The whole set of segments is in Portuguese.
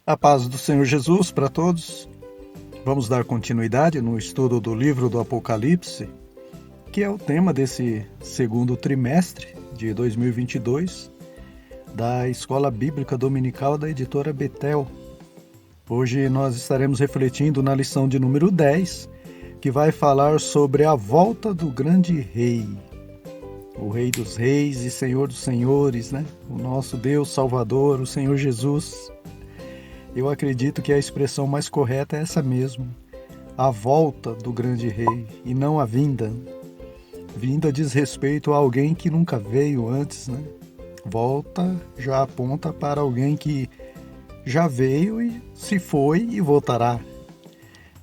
A paz do Senhor Jesus para todos. Vamos dar continuidade no estudo do livro do Apocalipse, que é o tema desse segundo trimestre de 2022 da Escola Bíblica Dominical da editora Betel. Hoje nós estaremos refletindo na lição de número 10, que vai falar sobre a volta do grande rei. O Rei dos Reis e Senhor dos Senhores, né? O nosso Deus Salvador, o Senhor Jesus. Eu acredito que a expressão mais correta é essa mesmo, a volta do grande rei e não a vinda. Vinda diz respeito a alguém que nunca veio antes, né? Volta já aponta para alguém que já veio e se foi e voltará.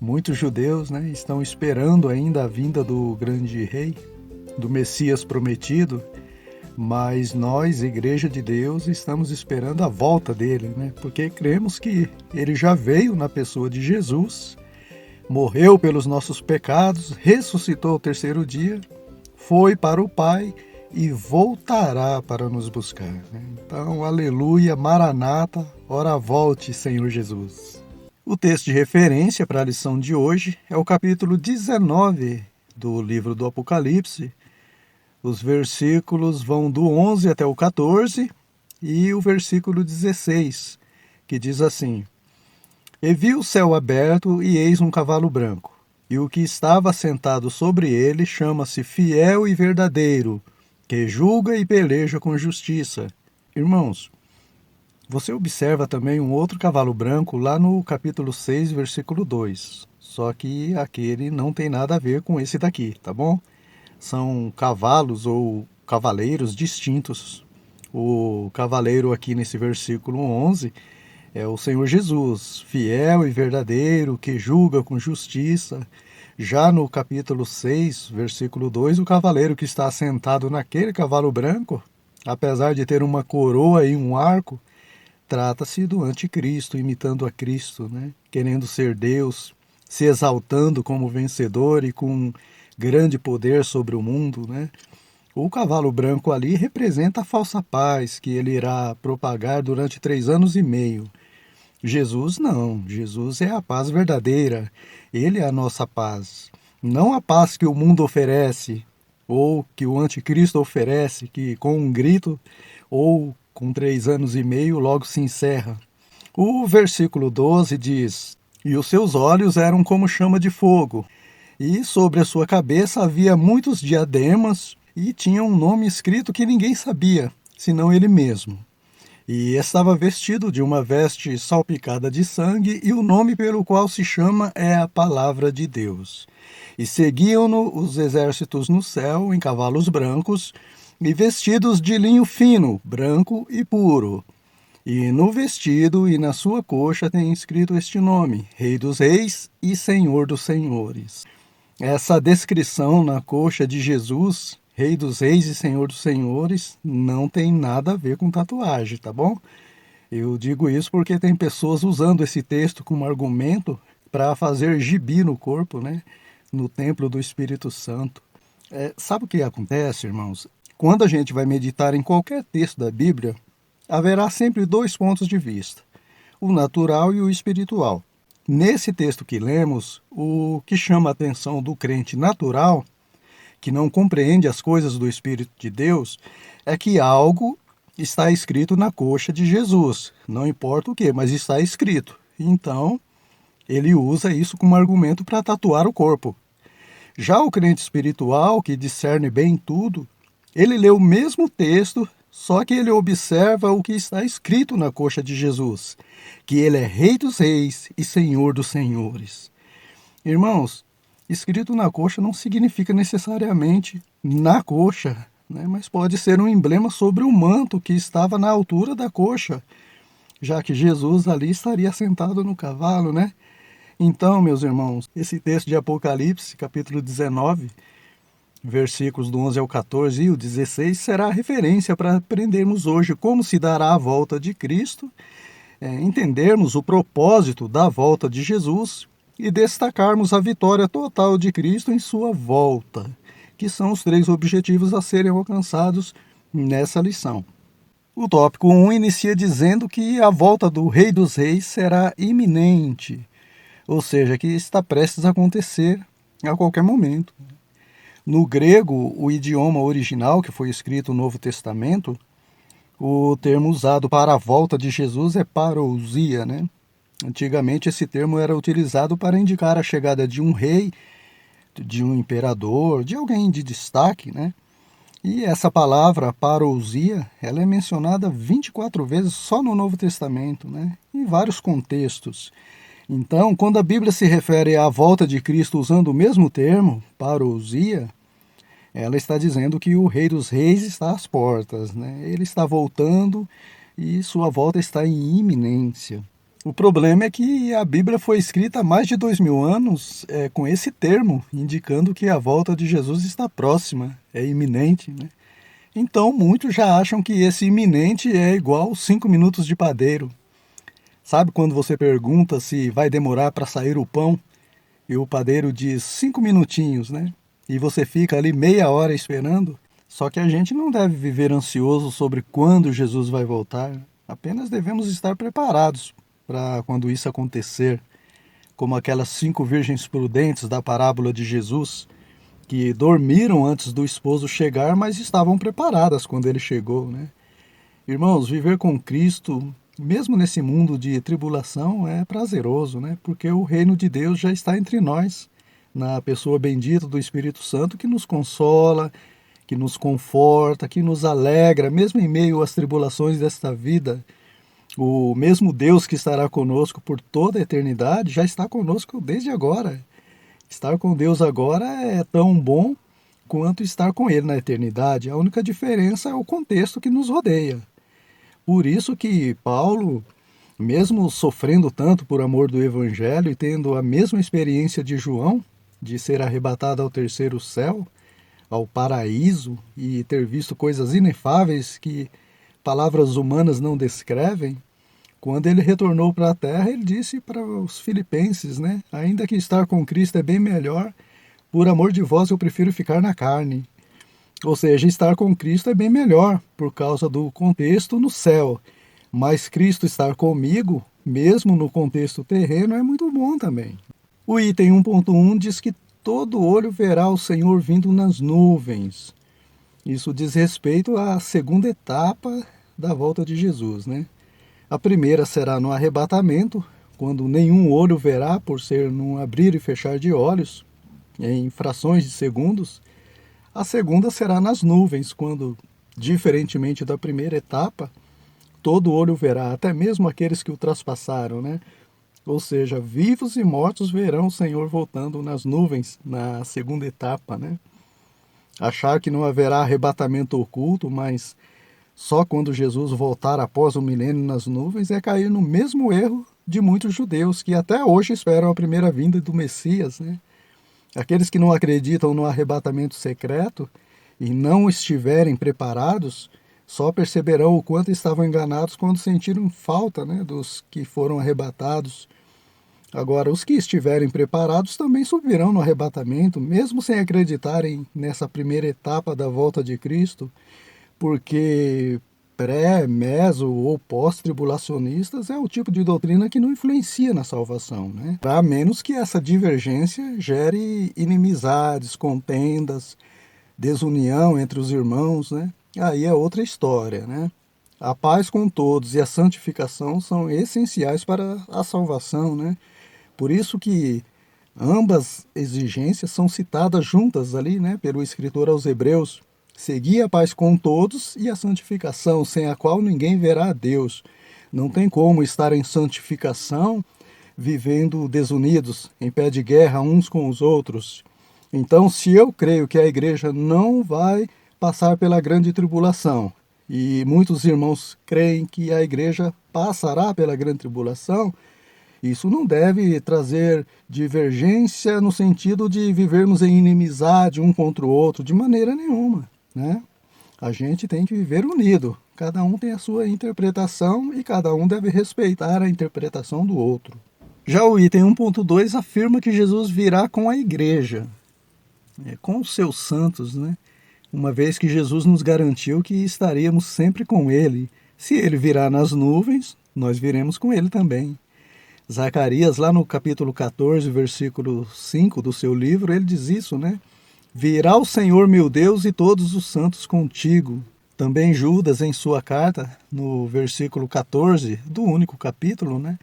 Muitos judeus, né, estão esperando ainda a vinda do grande rei, do Messias prometido, mas nós, Igreja de Deus, estamos esperando a volta dele, né? Porque cremos que ele já veio na pessoa de Jesus, morreu pelos nossos pecados, ressuscitou ao terceiro dia, foi para o Pai e voltará para nos buscar, né? Então, aleluia, Maranata, ora volte, Senhor Jesus. O texto de referência para a lição de hoje é o capítulo 19 do livro do Apocalipse. Os versículos vão do 11 até o 14 e o versículo 16, que diz assim: E vi o céu aberto e eis um cavalo branco, e o que estava sentado sobre ele chama-se Fiel e Verdadeiro, que julga e peleja com justiça. Irmãos, você observa também um outro cavalo branco lá no capítulo 6, versículo 2, só que aquele não tem nada a ver com esse daqui, tá bom? São cavalos ou cavaleiros distintos. O cavaleiro aqui nesse versículo 11 é o Senhor Jesus, fiel e verdadeiro, que julga com justiça. Já no capítulo 6, versículo 2, o cavaleiro que está sentado naquele cavalo branco, apesar de ter uma coroa e um arco, trata-se do anticristo, imitando a Cristo, né? Querendo ser Deus, se exaltando como vencedor e com grande poder sobre o mundo, né? O cavalo branco ali representa a falsa paz que ele irá propagar durante 3 anos e meio. Jesus não, Jesus é a paz verdadeira, ele é a nossa paz. Não a paz que o mundo oferece, ou que o anticristo oferece, que com um grito ou com 3 anos e meio logo se encerra. O versículo 12 diz: E os seus olhos eram como chama de fogo, e sobre a sua cabeça havia muitos diademas, e tinha um nome escrito que ninguém sabia, senão ele mesmo. E estava vestido de uma veste salpicada de sangue, e o nome pelo qual se chama é a Palavra de Deus. E seguiam-no os exércitos no céu em cavalos brancos, e vestidos de linho fino, branco e puro. E no vestido e na sua coxa tem escrito este nome: Rei dos Reis e Senhor dos Senhores. Essa descrição na coxa de Jesus, Rei dos Reis e Senhor dos Senhores, não tem nada a ver com tatuagem, tá bom? Eu digo isso porque tem pessoas usando esse texto como argumento para fazer gibi no corpo, né? No templo do Espírito Santo. Sabe o que acontece, irmãos? Quando a gente vai meditar em qualquer texto da Bíblia, haverá sempre 2 pontos de vista: o natural e o espiritual. Nesse texto que lemos, o que chama a atenção do crente natural, que não compreende as coisas do Espírito de Deus, é que algo está escrito na coxa de Jesus. Não importa o que, mas está escrito. Então, ele usa isso como argumento para tatuar o corpo. Já o crente espiritual, que discerne bem tudo, ele lê o mesmo texto, só que ele observa o que está escrito na coxa de Jesus, que ele é Rei dos Reis e Senhor dos Senhores. Irmãos, escrito na coxa não significa necessariamente na coxa, né? Mas pode ser um emblema sobre o manto que estava na altura da coxa, já que Jesus ali estaria sentado no cavalo, né? Então, meus irmãos, esse texto de Apocalipse, capítulo 19, versículos do 11 ao 14 e o 16, será a referência para aprendermos hoje como se dará a volta de Cristo, entendermos o propósito da volta de Jesus e destacarmos a vitória total de Cristo em sua volta, que são os 3 objetivos a serem alcançados nessa lição. O tópico 1 inicia dizendo que a volta do Rei dos Reis será iminente, ou seja, que está prestes a acontecer a qualquer momento. No grego, o idioma original que foi escrito no Novo Testamento, o termo usado para a volta de Jesus é parousia, né? Antigamente esse termo era utilizado para indicar a chegada de um rei, de um imperador, de alguém de destaque, né? E essa palavra parousia, ela é mencionada 24 vezes só no Novo Testamento, né? Em vários contextos. Então, quando a Bíblia se refere à volta de Cristo usando o mesmo termo, parousia, ela está dizendo que o Rei dos Reis está às portas, né? Ele está voltando e sua volta está em iminência. O problema é que a Bíblia foi escrita há mais de 2000 anos com esse termo, indicando que a volta de Jesus está próxima, é iminente, né? Então, muitos já acham que esse iminente é igual 5 minutos de padeiro. Sabe quando você pergunta se vai demorar para sair o pão e o padeiro diz 5 minutinhos, né? E você fica ali meia hora esperando? Só que a gente não deve viver ansioso sobre quando Jesus vai voltar. Apenas devemos estar preparados para quando isso acontecer, como aquelas 5 virgens prudentes da parábola de Jesus, que dormiram antes do esposo chegar, mas estavam preparadas quando ele chegou, né? Irmãos, viver com Cristo, mesmo nesse mundo de tribulação, é prazeroso, né? Porque o reino de Deus já está entre nós, na pessoa bendita do Espírito Santo, que nos consola, que nos conforta, que nos alegra, mesmo em meio às tribulações desta vida. O mesmo Deus que estará conosco por toda a eternidade já está conosco desde agora. Estar com Deus agora é tão bom quanto estar com Ele na eternidade. A única diferença é o contexto que nos rodeia. Por isso que Paulo, mesmo sofrendo tanto por amor do Evangelho e tendo a mesma experiência de João, de ser arrebatado ao terceiro céu, ao paraíso, e ter visto coisas inefáveis que palavras humanas não descrevem, quando ele retornou para a terra, ele disse para os filipenses, né? Ainda que estar com Cristo é bem melhor, por amor de vós eu prefiro ficar na carne. Ou seja, estar com Cristo é bem melhor, por causa do contexto no céu. Mas Cristo estar comigo, mesmo no contexto terreno, é muito bom também. O item 1.1 diz que todo olho verá o Senhor vindo nas nuvens. Isso diz respeito à segunda etapa da volta de Jesus, né? A primeira será no arrebatamento, quando nenhum olho verá, por ser num abrir e fechar de olhos, em frações de segundos. A segunda será nas nuvens, quando, diferentemente da primeira etapa, todo olho verá, até mesmo aqueles que o traspassaram, né? Ou seja, vivos e mortos verão o Senhor voltando nas nuvens, na segunda etapa, né? Achar que não haverá arrebatamento oculto, mas só quando Jesus voltar após o milênio nas nuvens é cair no mesmo erro de muitos judeus que até hoje esperam a primeira vinda do Messias, né? Aqueles que não acreditam no arrebatamento secreto e não estiverem preparados só perceberão o quanto estavam enganados quando sentiram falta, né, dos que foram arrebatados. Agora, os que estiverem preparados também subirão no arrebatamento, mesmo sem acreditarem nessa primeira etapa da volta de Cristo, porque pré, meso ou pós-tribulacionistas é o tipo de doutrina que não influencia na salvação, né? A menos que essa divergência gere inimizades, contendas, desunião entre os irmãos, né? Aí é outra história, né? A paz com todos e a santificação são essenciais para a salvação, né? Por isso que ambas exigências são citadas juntas ali, né, pelo escritor aos Hebreus. Segui a paz com todos e a santificação, sem a qual ninguém verá a Deus. Não tem como estar em santificação vivendo desunidos, em pé de guerra uns com os outros. Então, se eu creio que a igreja não vai passar pela grande tribulação, e muitos irmãos creem que a igreja passará pela grande tribulação, isso não deve trazer divergência no sentido de vivermos em inimizade um contra o outro, de maneira nenhuma, né? A gente tem que viver unido. Cada um tem a sua interpretação e cada um deve respeitar a interpretação do outro. Já o item 1.2 afirma que Jesus virá com a igreja, com os seus santos, né? Uma vez que Jesus nos garantiu que estaríamos sempre com ele, Se ele virá nas nuvens, nós viremos com ele também. Zacarias, lá no capítulo 14, versículo 5 do seu livro, ele diz isso, né? Virá o Senhor meu Deus e todos os santos contigo. Também Judas, em sua carta, no versículo 14 do único capítulo, né?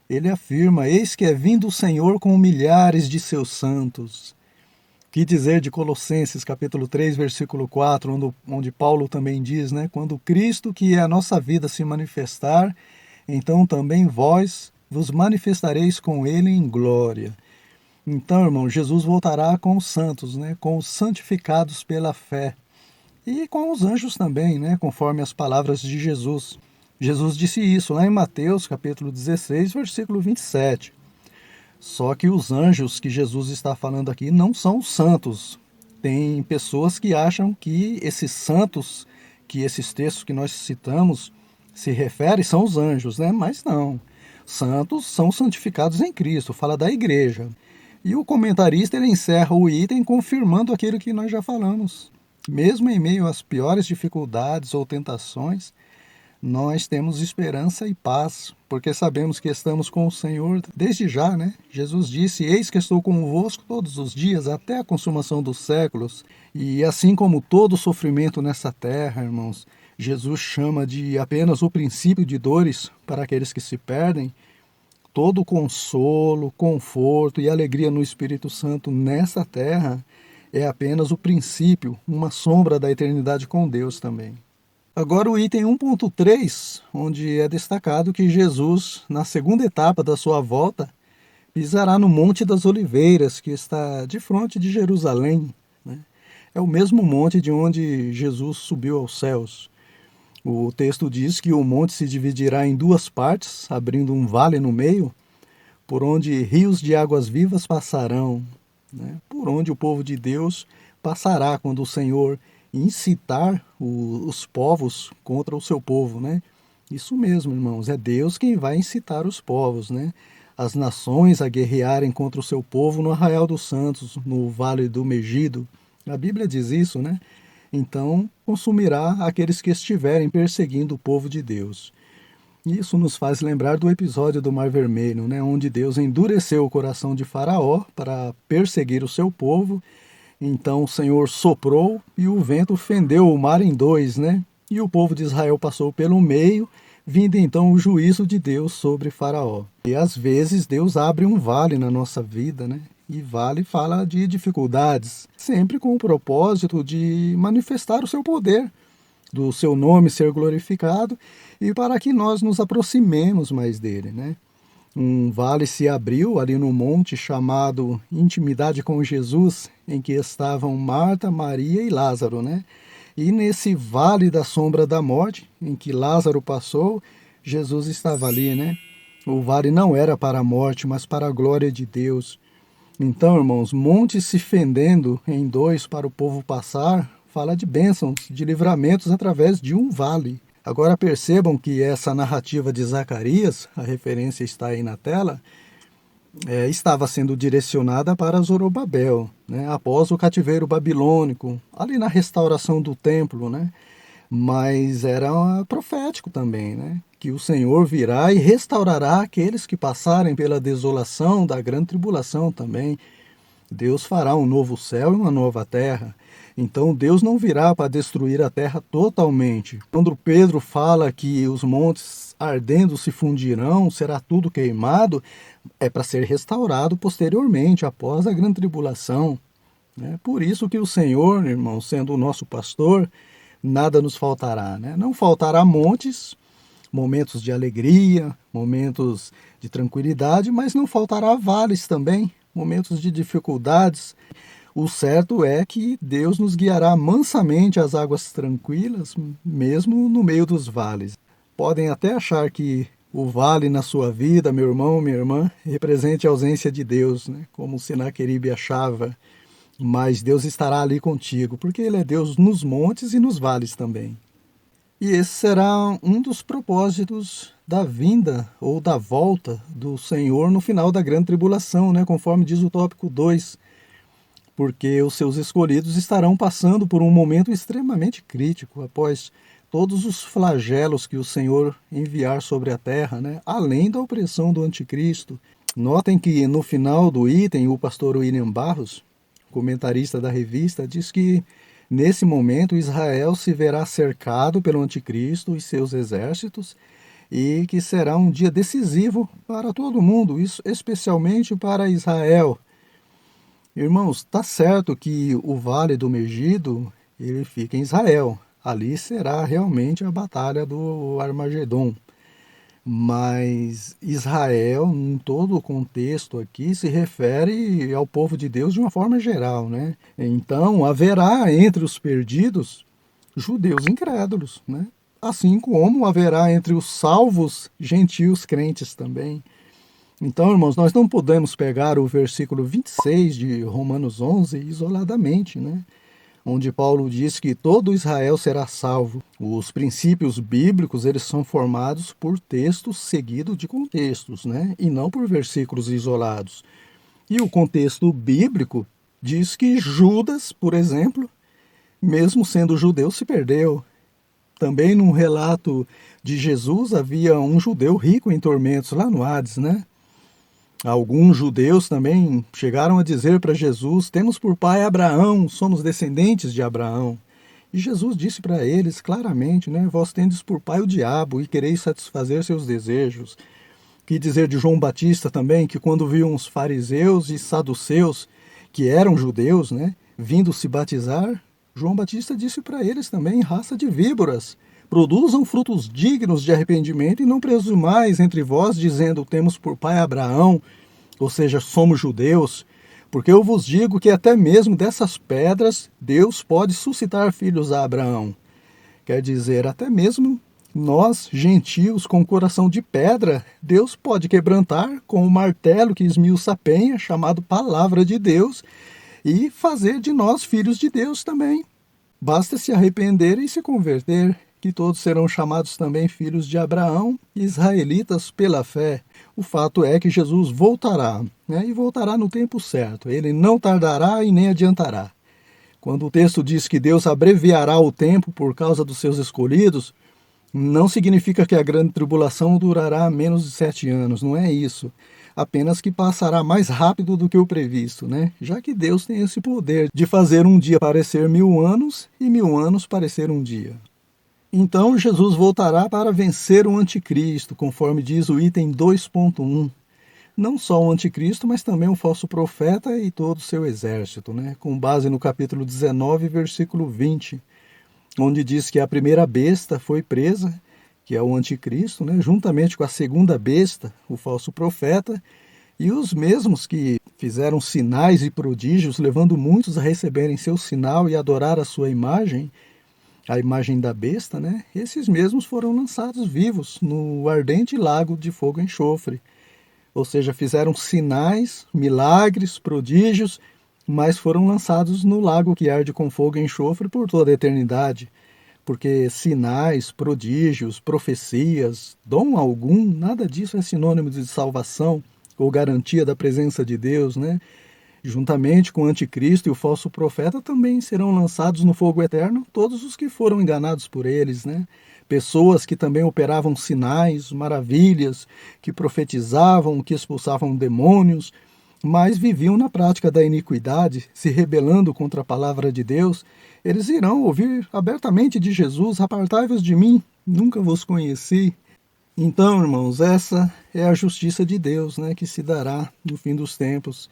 Ele afirma, eis que é vindo o Senhor com milhares de seus santos. Que dizer de Colossenses, capítulo 3, versículo 4, onde Paulo também diz, né? Quando Cristo, que é a nossa vida, se manifestar, então também vós vos manifestareis com ele em glória. Então, irmão, Jesus voltará com os santos, né? Com os santificados pela fé. E com os anjos também, né? Conforme as palavras de Jesus. Jesus disse isso lá em Mateus, capítulo 16, versículo 27. Só que os anjos que Jesus está falando aqui não são os santos. Tem pessoas que acham que esses santos, que esses textos que nós citamos se referem, são os anjos, né? Mas não. Santos são santificados em Cristo, fala da igreja. E o comentarista ele encerra o item confirmando aquilo que nós já falamos. Mesmo em meio às piores dificuldades ou tentações, nós temos esperança e paz, porque sabemos que estamos com o Senhor desde já, né? Jesus disse, eis que estou convosco todos os dias, até a consumação dos séculos. E assim como todo sofrimento nessa terra, irmãos, Jesus chama de apenas o princípio de dores para aqueles que se perdem, todo consolo, conforto e alegria no Espírito Santo nessa terra é apenas o princípio, uma sombra da eternidade com Deus também. Agora o item 1.3, onde é destacado que Jesus, na segunda etapa da sua volta, pisará no Monte das Oliveiras, que está de frente de Jerusalém, né? É o mesmo monte de onde Jesus subiu aos céus. O texto diz que o monte se dividirá em duas partes, abrindo um vale no meio, por onde rios de águas vivas passarão, né? Por onde o povo de Deus passará quando o Senhor incitar os povos contra o seu povo, né? Isso mesmo, irmãos, é Deus quem vai incitar os povos, né? As nações a guerrearem contra o seu povo no Arraial dos Santos, no Vale do Megido. A Bíblia diz isso, né? Então, consumirá aqueles que estiverem perseguindo o povo de Deus. Isso nos faz lembrar do episódio do Mar Vermelho, né? Onde Deus endureceu o coração de Faraó para perseguir o seu povo. Então o Senhor soprou e o vento fendeu o mar em dois, né? E o povo de Israel passou pelo meio, vindo então o juízo de Deus sobre Faraó. E às vezes Deus abre um vale na nossa vida, né? E vale fala de dificuldades, sempre com o propósito de manifestar o seu poder, do seu nome ser glorificado e para que nós nos aproximemos mais dele, né? Um vale se abriu ali no monte chamado Intimidade com Jesus, em que estavam Marta, Maria e Lázaro, né? E nesse vale da sombra da morte, em que Lázaro passou, Jesus estava ali, né? O vale não era para a morte, mas para a glória de Deus. Então, irmãos, montes se fendendo em dois para o povo passar, fala de bênçãos, de livramentos através de um vale. Agora percebam que essa narrativa de Zacarias, a referência está aí na tela, estava sendo direcionada para Zorobabel, né, após o cativeiro babilônico, ali na restauração do templo, né, mas era profético também, né, que o Senhor virá e restaurará aqueles que passarem pela desolação da grande tribulação também. Deus fará um novo céu e uma nova terra. Então Deus não virá para destruir a terra totalmente. Quando Pedro fala que os montes ardendo se fundirão, será tudo queimado, é para ser restaurado posteriormente, após a grande tribulação. É por isso que o Senhor, irmão, sendo o nosso pastor, nada nos faltará, né? Não faltará montes, momentos de alegria, momentos de tranquilidade, mas não faltará vales também, momentos de dificuldades. O certo é que Deus nos guiará mansamente às águas tranquilas, mesmo no meio dos vales. Podem até achar que o vale na sua vida, meu irmão, minha irmã, represente a ausência de Deus, né? Como Senaqueribe achava. Mas Deus estará ali contigo, porque Ele é Deus nos montes e nos vales também. E esse será um dos propósitos da vinda ou da volta do Senhor no final da grande tribulação, né? Conforme diz o tópico 2. Porque os seus escolhidos estarão passando por um momento extremamente crítico após todos os flagelos que o Senhor enviar sobre a terra, né? Além da opressão do anticristo. Notem que no final do item, o pastor William Barros, comentarista da revista, diz que nesse momento Israel se verá cercado pelo anticristo e seus exércitos e que será um dia decisivo para todo mundo, isso especialmente para Israel. Irmãos, está certo que o Vale do Megido ele fica em Israel. Ali será realmente a batalha do Armagedon. Mas Israel, em todo o contexto aqui, se refere ao povo de Deus de uma forma geral, né? Então, haverá entre os perdidos judeus incrédulos, né? Assim como haverá entre os salvos gentios crentes também. Então, irmãos, nós não podemos pegar o versículo 26 de Romanos 11 isoladamente, né? Onde Paulo diz que todo Israel será salvo. Os princípios bíblicos, eles são formados por textos seguidos de contextos, né? E não por versículos isolados. E o contexto bíblico diz que Judas, por exemplo, mesmo sendo judeu, se perdeu. Também num relato de Jesus havia um judeu rico em tormentos lá no Hades, né? Alguns judeus também chegaram a dizer para Jesus: temos por pai Abraão, somos descendentes de Abraão. E Jesus disse para eles claramente, né? Vós tendes por pai o diabo e quereis satisfazer seus desejos. Que dizer de João Batista também, que quando viu uns fariseus e saduceus, que eram judeus, né? Vindo se batizar, João Batista disse para eles também: raça de víboras, produzam frutos dignos de arrependimento e não presumais entre vós, dizendo: temos por pai Abraão, ou seja, somos judeus, porque eu vos digo que até mesmo dessas pedras Deus pode suscitar filhos a Abraão. Quer dizer, até mesmo nós, gentios, com coração de pedra, Deus pode quebrantar com o martelo que esmiuça a penha, chamado Palavra de Deus, e fazer de nós filhos de Deus também. Basta se arrepender e se converter, que todos serão chamados também filhos de Abraão, israelitas pela fé. O fato é que Jesus voltará, né? E voltará no tempo certo. Ele não tardará e nem adiantará. Quando o texto diz que Deus abreviará o tempo por causa dos seus escolhidos, não significa que a grande tribulação durará menos de 7 anos, não é isso. Apenas que passará mais rápido do que o previsto, né? Já que Deus tem esse poder de fazer um dia parecer 1000 anos e 1000 anos parecer um dia. Então Jesus voltará para vencer o anticristo, conforme diz o item 2.1. Não só o anticristo, mas também o falso profeta e todo o seu exército, né? Com base no capítulo 19, versículo 20, onde diz que a primeira besta foi presa, que é o anticristo, né? Juntamente com a segunda besta, o falso profeta, e os mesmos que fizeram sinais e prodígios, levando muitos a receberem seu sinal e adorar a sua imagem, a imagem da besta, né? Esses mesmos foram lançados vivos no ardente lago de fogo e enxofre. Ou seja, fizeram sinais, milagres, prodígios, mas foram lançados no lago que arde com fogo e enxofre por toda a eternidade. Porque sinais, prodígios, profecias, dom algum, nada disso é sinônimo de salvação ou garantia da presença de Deus, né? Juntamente com o anticristo e o falso profeta também serão lançados no fogo eterno todos os que foram enganados por eles, né? Pessoas que também operavam sinais, maravilhas, que profetizavam, que expulsavam demônios, mas viviam na prática da iniquidade, se rebelando contra a palavra de Deus. Eles irão ouvir abertamente de Jesus: apartai-vos de mim, nunca vos conheci. Então, irmãos, essa é a justiça de Deus, né, que se dará no fim dos tempos.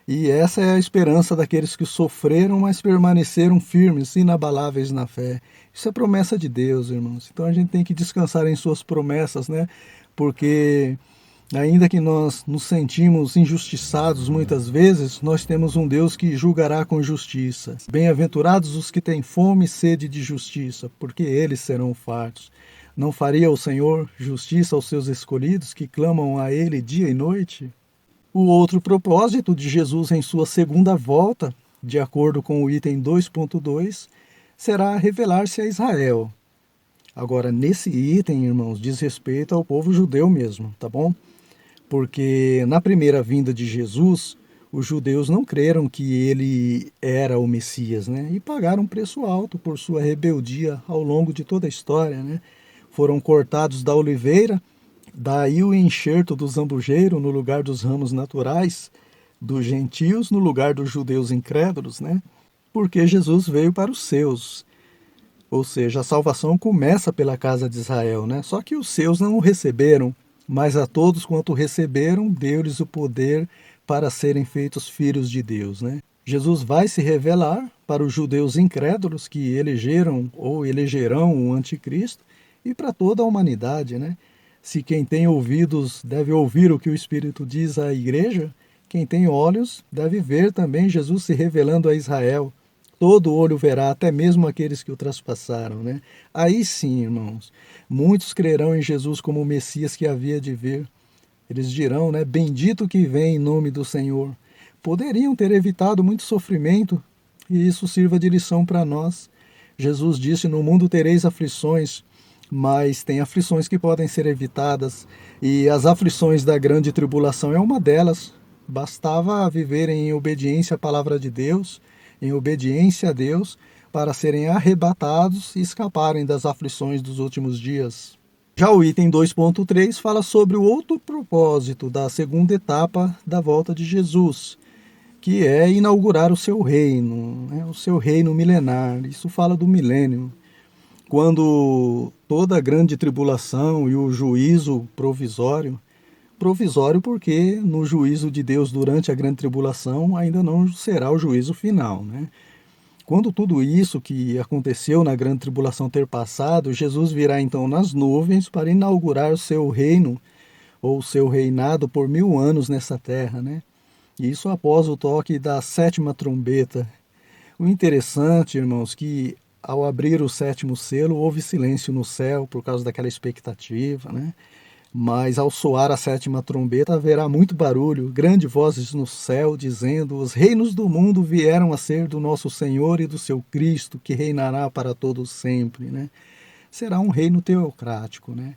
E essa é a esperança daqueles que sofreram, mas permaneceram firmes, inabaláveis na fé. Isso é promessa de Deus, irmãos. Então a gente tem que descansar em suas promessas, né? Porque ainda que nós nos sentimos injustiçados muitas vezes, nós temos um Deus que julgará com justiça. Bem-aventurados os que têm fome e sede de justiça, porque eles serão fartos. Não faria o Senhor justiça aos seus escolhidos que clamam a Ele dia e noite? O outro propósito de Jesus em sua segunda volta, de acordo com o item 2.2, será revelar-se a Israel. Agora, nesse item, irmãos, diz respeito ao povo judeu mesmo, tá bom? Porque na primeira vinda de Jesus, os judeus não creram que ele era o Messias, né? E pagaram um preço alto por sua rebeldia ao longo de toda a história, né? Foram cortados da oliveira, daí o enxerto do zambujeiro no lugar dos ramos naturais, dos gentios no lugar dos judeus incrédulos, né? Porque Jesus veio para os seus. Ou seja, a salvação começa pela casa de Israel, né? Só que os seus não o receberam, mas a todos quanto receberam, deu-lhes o poder para serem feitos filhos de Deus, né? Jesus vai se revelar para os judeus incrédulos que elegeram ou elegerão o anticristo e para toda a humanidade, né? Se quem tem ouvidos deve ouvir o que o Espírito diz à igreja, quem tem olhos deve ver também Jesus se revelando a Israel. Todo olho verá, até mesmo aqueles que o traspassaram, né? Aí sim, irmãos, muitos crerão em Jesus como o Messias que havia de vir. Eles dirão, né? Bendito que vem em nome do Senhor. Poderiam ter evitado muito sofrimento e isso sirva de lição para nós. Jesus disse, no mundo tereis aflições, mas tem aflições que podem ser evitadas e as aflições da grande tribulação é uma delas. Bastava viverem em obediência à palavra de Deus, em obediência a Deus, para serem arrebatados e escaparem das aflições dos últimos dias. Já o item 2.3 fala sobre o outro propósito da segunda etapa da volta de Jesus, que é inaugurar o seu reino, né? O seu reino milenar. Isso fala do milênio, quando toda a grande tribulação e o juízo provisório porque no juízo de Deus durante a grande tribulação ainda não será o juízo final, né? Quando tudo isso que aconteceu na grande tribulação ter passado, Jesus virá então nas nuvens para inaugurar o seu reino ou o seu reinado por 1000 anos nessa terra, né? Isso após o toque da sétima trombeta. O interessante, irmãos, que ao abrir o sétimo selo houve silêncio no céu por causa daquela expectativa, né? Mas ao soar a sétima trombeta haverá muito barulho, grandes vozes no céu dizendo: os reinos do mundo vieram a ser do nosso Senhor e do seu Cristo, que reinará para todos sempre, né? Será um reino teocrático, né?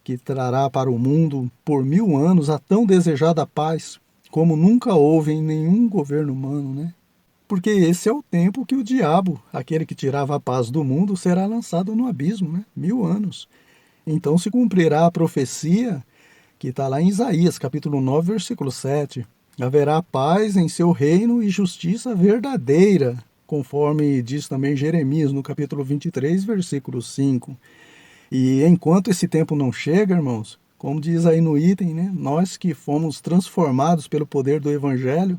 Que trará para o mundo por 1000 anos a tão desejada paz, como nunca houve em nenhum governo humano, né? Porque esse é o tempo que o diabo, aquele que tirava a paz do mundo, será lançado no abismo, né? 1000 anos. Então se cumprirá a profecia que está lá em Isaías, capítulo 9, versículo 7. Haverá paz em seu reino e justiça verdadeira, conforme diz também Jeremias, no capítulo 23, versículo 5. E enquanto esse tempo não chega, irmãos, como diz aí no item, né, nós que fomos transformados pelo poder do Evangelho,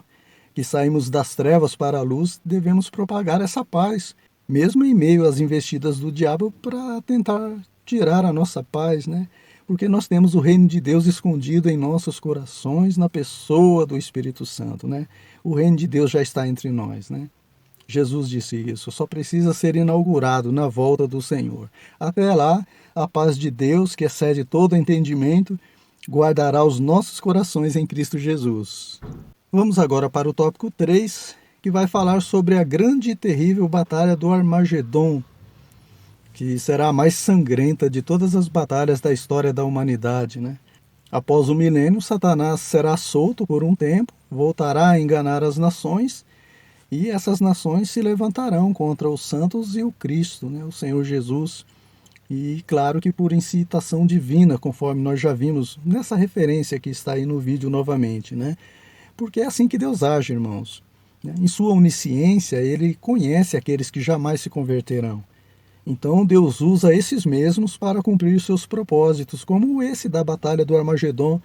que saímos das trevas para a luz, devemos propagar essa paz, mesmo em meio às investidas do diabo para tentar tirar a nossa paz, né? Porque nós temos o reino de Deus escondido em nossos corações, na pessoa do Espírito Santo, né? O reino de Deus já está entre nós, né? Jesus disse isso, só precisa ser inaugurado na volta do Senhor. Até lá, a paz de Deus, que excede todo entendimento, guardará os nossos corações em Cristo Jesus. Vamos agora para o tópico 3, que vai falar sobre a grande e terrível batalha do Armagedon, que será a mais sangrenta de todas as batalhas da história da humanidade, né? Após o milênio, Satanás será solto por um tempo, voltará a enganar as nações, e essas nações se levantarão contra os santos e o Cristo, né? O Senhor Jesus. E claro que por incitação divina, conforme nós já vimos nessa referência que está aí no vídeo novamente, né? Porque é assim que Deus age, irmãos. Em sua onisciência, ele conhece aqueles que jamais se converterão. Então Deus usa esses mesmos para cumprir seus propósitos, como esse da batalha do Armagedon.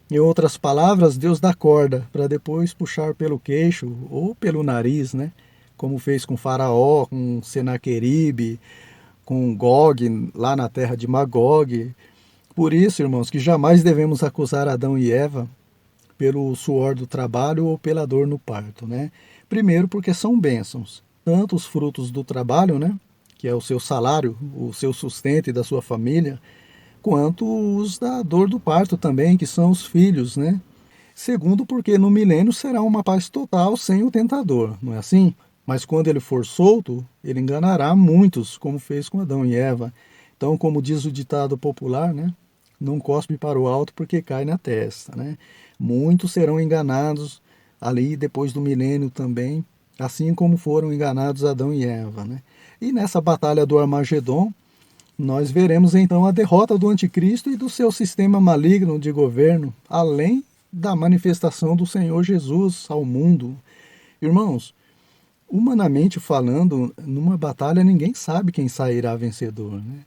Em outras palavras, Deus dá corda para depois puxar pelo queixo ou pelo nariz, né? Como fez com Faraó, com Senaqueribe, com Gog, lá na terra de Magog. Por isso, irmãos, que jamais devemos acusar Adão e Eva pelo suor do trabalho ou pela dor no parto, né? Primeiro porque são bênçãos, tanto os frutos do trabalho, né? Que é o seu salário, o seu sustento e da sua família, quanto os da dor do parto também, que são os filhos, né? Segundo, porque no milênio será uma paz total sem o tentador, não é assim? Mas quando ele for solto, ele enganará muitos, como fez com Adão e Eva. Então, como diz o ditado popular, né? Não cospe para o alto porque cai na testa, né? Muitos serão enganados ali depois do milênio também, assim como foram enganados Adão e Eva, né? E nessa batalha do Armagedon, nós veremos então a derrota do anticristo e do seu sistema maligno de governo, além da manifestação do Senhor Jesus ao mundo. Irmãos, humanamente falando, numa batalha ninguém sabe quem sairá vencedor, né?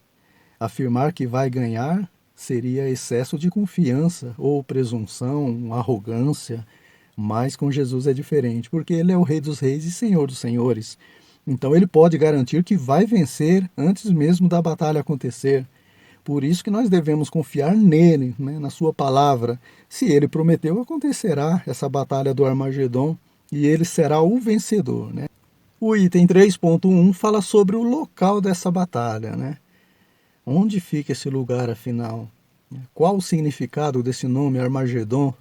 Afirmar que vai ganhar seria excesso de confiança ou presunção, arrogância, mas com Jesus é diferente, porque ele é o Rei dos Reis e Senhor dos Senhores. Então ele pode garantir que vai vencer antes mesmo da batalha acontecer. Por isso que nós devemos confiar nele, né, na sua palavra. Se ele prometeu, acontecerá essa batalha do Armagedon e ele será o vencedor, né? O item 3.1 fala sobre o local dessa batalha, né? Onde fica esse lugar, afinal? Qual o significado desse nome Armagedon?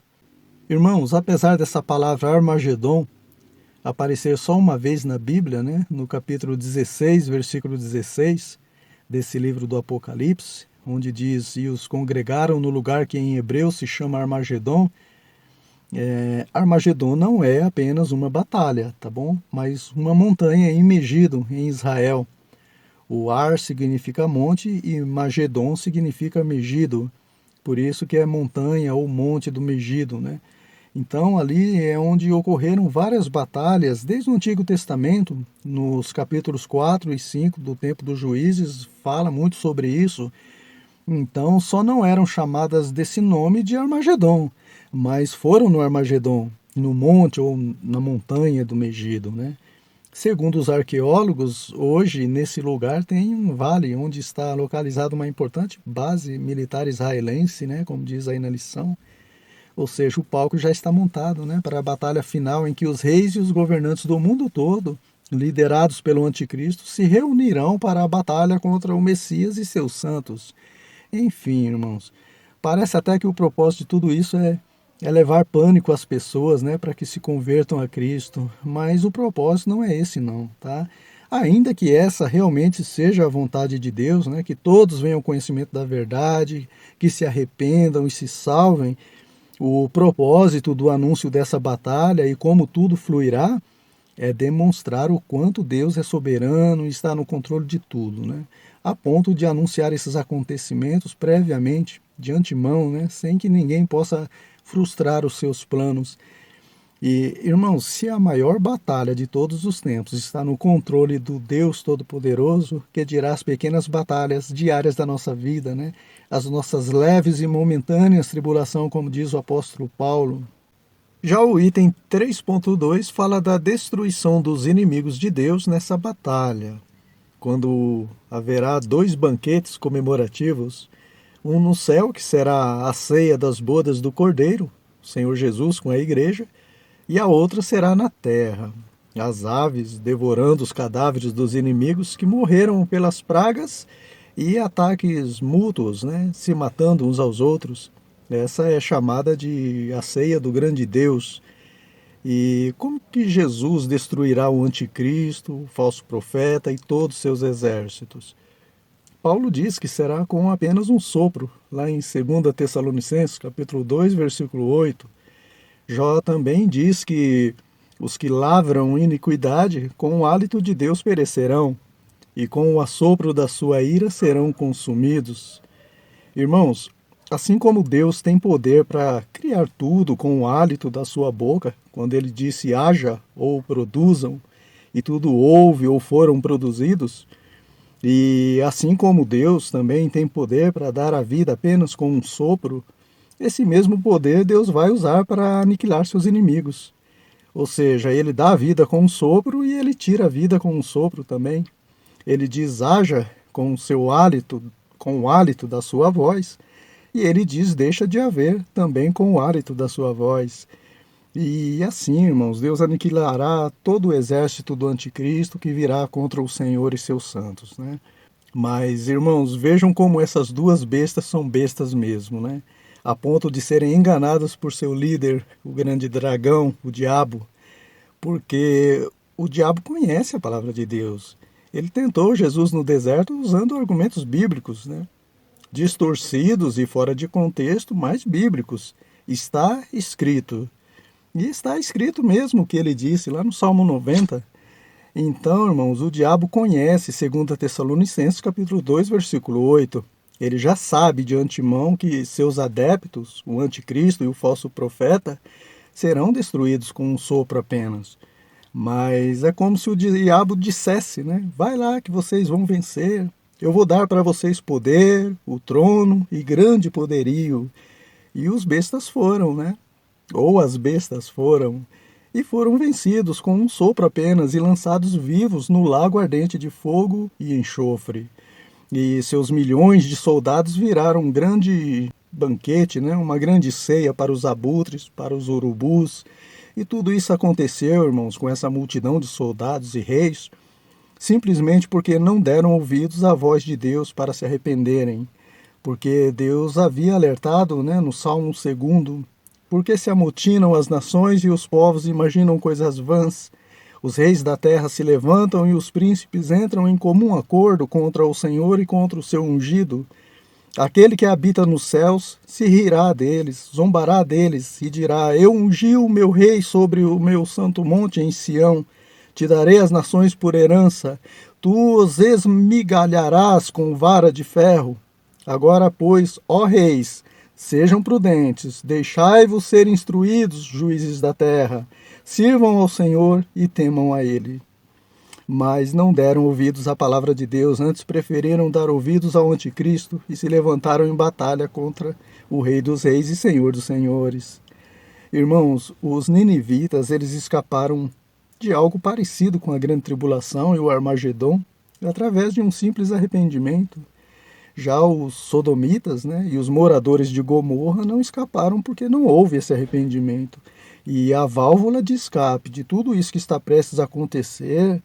Irmãos, apesar dessa palavra Armagedon aparecer só uma vez na Bíblia, né, no capítulo 16, versículo 16, desse livro do Apocalipse, onde diz, e os congregaram no lugar que em hebreu se chama Armagedon. Armagedon não é apenas uma batalha, tá bom? Mas uma montanha em Megido, em Israel. O Ar significa monte e Magedon significa Megido. Por isso que é montanha ou monte do Megido, né? Então ali é onde ocorreram várias batalhas, desde o Antigo Testamento, nos capítulos 4 e 5 do tempo dos Juízes, fala muito sobre isso. Então só não eram chamadas desse nome de Armagedon, mas foram no Armagedon, no monte ou na montanha do Megido, né? Segundo os arqueólogos, hoje nesse lugar tem um vale onde está localizada uma importante base militar israelense, né, como diz aí na lição. Ou seja, o palco já está montado, né, para a batalha final em que os reis e os governantes do mundo todo, liderados pelo anticristo, se reunirão para a batalha contra o Messias e seus santos. Enfim, irmãos, parece até que o propósito de tudo isso é levar pânico às pessoas, né, para que se convertam a Cristo, mas o propósito não é esse não, tá? Ainda que essa realmente seja a vontade de Deus, né, que todos venham ao conhecimento da verdade, que se arrependam e se salvem, o propósito do anúncio dessa batalha e como tudo fluirá é demonstrar o quanto Deus é soberano e está no controle de tudo, né? A ponto de anunciar esses acontecimentos previamente, de antemão, né? Sem que ninguém possa frustrar os seus planos. E, irmãos, se a maior batalha de todos os tempos está no controle do Deus Todo-Poderoso, que dirá as pequenas batalhas diárias da nossa vida, né? As nossas leves e momentâneas tribulações, como diz o apóstolo Paulo. Já o item 3.2 fala da destruição dos inimigos de Deus nessa batalha, quando haverá 2 banquetes comemorativos, um no céu, que será a ceia das bodas do Cordeiro, o Senhor Jesus com a igreja, e a outra será na terra, as aves devorando os cadáveres dos inimigos que morreram pelas pragas e ataques mútuos, né, se matando uns aos outros. Essa é chamada de a ceia do grande Deus. E como que Jesus destruirá o anticristo, o falso profeta e todos os seus exércitos? Paulo diz que será com apenas um sopro, lá em 2 Tessalonicenses, capítulo 2, versículo 8. Jó também diz que os que lavram iniquidade com o hálito de Deus perecerão, e com o assopro da sua ira serão consumidos. Irmãos, assim como Deus tem poder para criar tudo com o hálito da sua boca, quando ele disse haja ou produzam, e tudo houve ou foram produzidos, e assim como Deus também tem poder para dar a vida apenas com um sopro, esse mesmo poder Deus vai usar para aniquilar seus inimigos. Ou seja, ele dá a vida com um sopro e ele tira a vida com um sopro também. Ele diz haja com o seu hálito, com o hálito da sua voz, e ele diz deixa de haver também com o hálito da sua voz. E assim, irmãos, Deus aniquilará todo o exército do anticristo que virá contra o Senhor e seus santos, né? Mas, irmãos, vejam como essas duas bestas são bestas mesmo, né? A ponto de serem enganadas por seu líder, o grande dragão, o diabo, porque o diabo conhece a palavra de Deus. Ele tentou Jesus no deserto usando argumentos bíblicos, né? Distorcidos e fora de contexto, mas bíblicos. Está escrito. E está escrito mesmo o que ele disse lá no Salmo 90. Então, irmãos, o diabo conhece, segundo Tessalonicenses, capítulo 2, versículo 8. Ele já sabe de antemão que seus adeptos, o anticristo e o falso profeta, serão destruídos com um sopro apenas. Mas é como se o diabo dissesse, né? Vai lá que vocês vão vencer. Eu vou dar para vocês poder, o trono e grande poderio. E os bestas foram, né? Ou as bestas foram, e foram vencidos com um sopro apenas e lançados vivos no lago ardente de fogo e enxofre. E seus milhões de soldados viraram um grande banquete, né? Uma grande ceia para os abutres, para os urubus. E tudo isso aconteceu, irmãos, com essa multidão de soldados e reis, simplesmente porque não deram ouvidos à voz de Deus para se arrependerem. Porque Deus havia alertado, né, no Salmo 2, porque se amotinam as nações e os povos imaginam coisas vãs. Os reis da terra se levantam e os príncipes entram em comum acordo contra o Senhor e contra o seu ungido. Aquele que habita nos céus se rirá deles, zombará deles e dirá: Eu ungi o meu rei sobre o meu santo monte em Sião. Te darei as nações por herança. Tu os esmigalharás com vara de ferro. Agora, pois, ó reis, sejam prudentes, deixai-vos ser instruídos, juízes da terra. Sirvam ao Senhor e temam a Ele. Mas não deram ouvidos à palavra de Deus, antes preferiram dar ouvidos ao anticristo e se levantaram em batalha contra o Rei dos Reis e Senhor dos Senhores. Irmãos, os ninivitas, eles escaparam de algo parecido com a grande tribulação e o Armagedon, através de um simples arrependimento. Já os sodomitas, né, e os moradores de Gomorra não escaparam porque não houve esse arrependimento. E a válvula de escape de tudo isso que está prestes a acontecer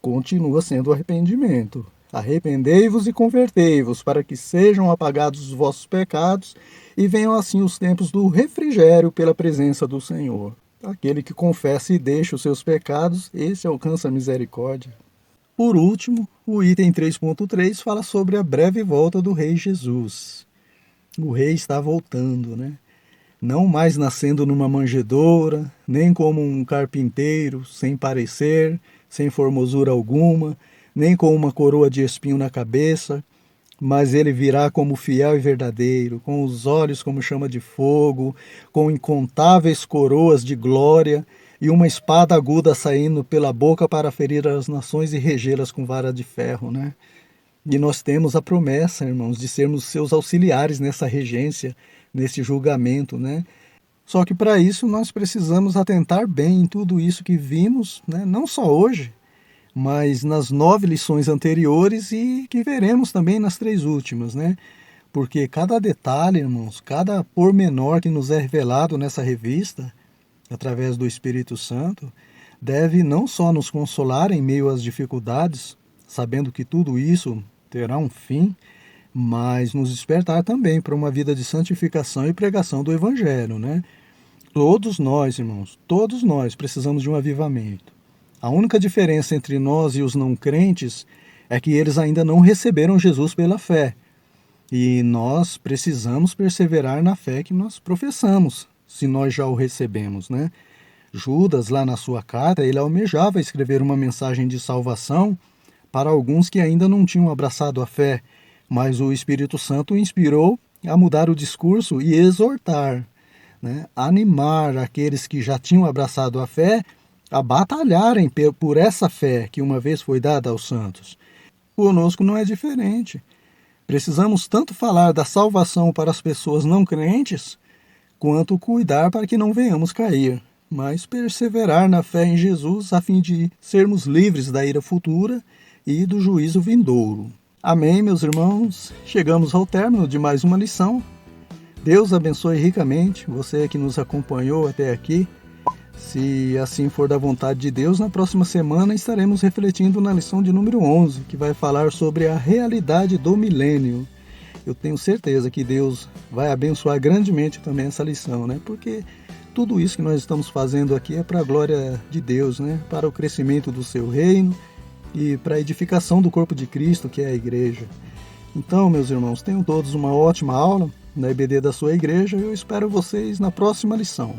continua sendo o arrependimento. Arrependei-vos e convertei-vos, para que sejam apagados os vossos pecados e venham assim os tempos do refrigério pela presença do Senhor. Aquele que confessa e deixa os seus pecados, esse alcança a misericórdia. Por último, o item 3.3 fala sobre a breve volta do Rei Jesus. O Rei está voltando, né? Não mais nascendo numa manjedoura, nem como um carpinteiro, sem parecer, sem formosura alguma, nem com uma coroa de espinho na cabeça, mas ele virá como fiel e verdadeiro, com os olhos como chama de fogo, com incontáveis coroas de glória e uma espada aguda saindo pela boca para ferir as nações e regê-las com vara de ferro, né? E nós temos a promessa, irmãos, de sermos seus auxiliares nessa regência, nesse julgamento, né? Só que para isso nós precisamos atentar bem em tudo isso que vimos, né? Não só hoje, mas nas 9 lições anteriores e que veremos também nas 3 últimas, né? Porque cada detalhe, irmãos, cada pormenor que nos é revelado nessa revista, através do Espírito Santo, deve não só nos consolar em meio às dificuldades, sabendo que tudo isso terá um fim, mas nos despertar também para uma vida de santificação e pregação do Evangelho, né? Todos nós, irmãos, todos nós precisamos de um avivamento. A única diferença entre nós e os não crentes é que eles ainda não receberam Jesus pela fé. E nós precisamos perseverar na fé que nós professamos, se nós já o recebemos, né? Judas, lá na sua carta, ele almejava escrever uma mensagem de salvação para alguns que ainda não tinham abraçado a fé, mas o Espírito Santo o inspirou a mudar o discurso e exortar, né? Animar aqueles que já tinham abraçado a fé a batalharem por essa fé que uma vez foi dada aos santos. Conosco não é diferente. Precisamos tanto falar da salvação para as pessoas não crentes, quanto cuidar para que não venhamos cair, mas perseverar na fé em Jesus a fim de sermos livres da ira futura e do juízo vindouro. Amém, meus irmãos? Chegamos ao término de mais uma lição. Deus abençoe ricamente você que nos acompanhou até aqui. Se assim for da vontade de Deus, na próxima semana estaremos refletindo na lição de número 11, que vai falar sobre a realidade do milênio. Eu tenho certeza que Deus vai abençoar grandemente também essa lição, né? Porque tudo isso que nós estamos fazendo aqui é para a glória de Deus, né? Para o crescimento do seu reino e para a edificação do corpo de Cristo, que é a igreja. Então, meus irmãos, tenham todos uma ótima aula na EBD da sua igreja e eu espero vocês na próxima lição.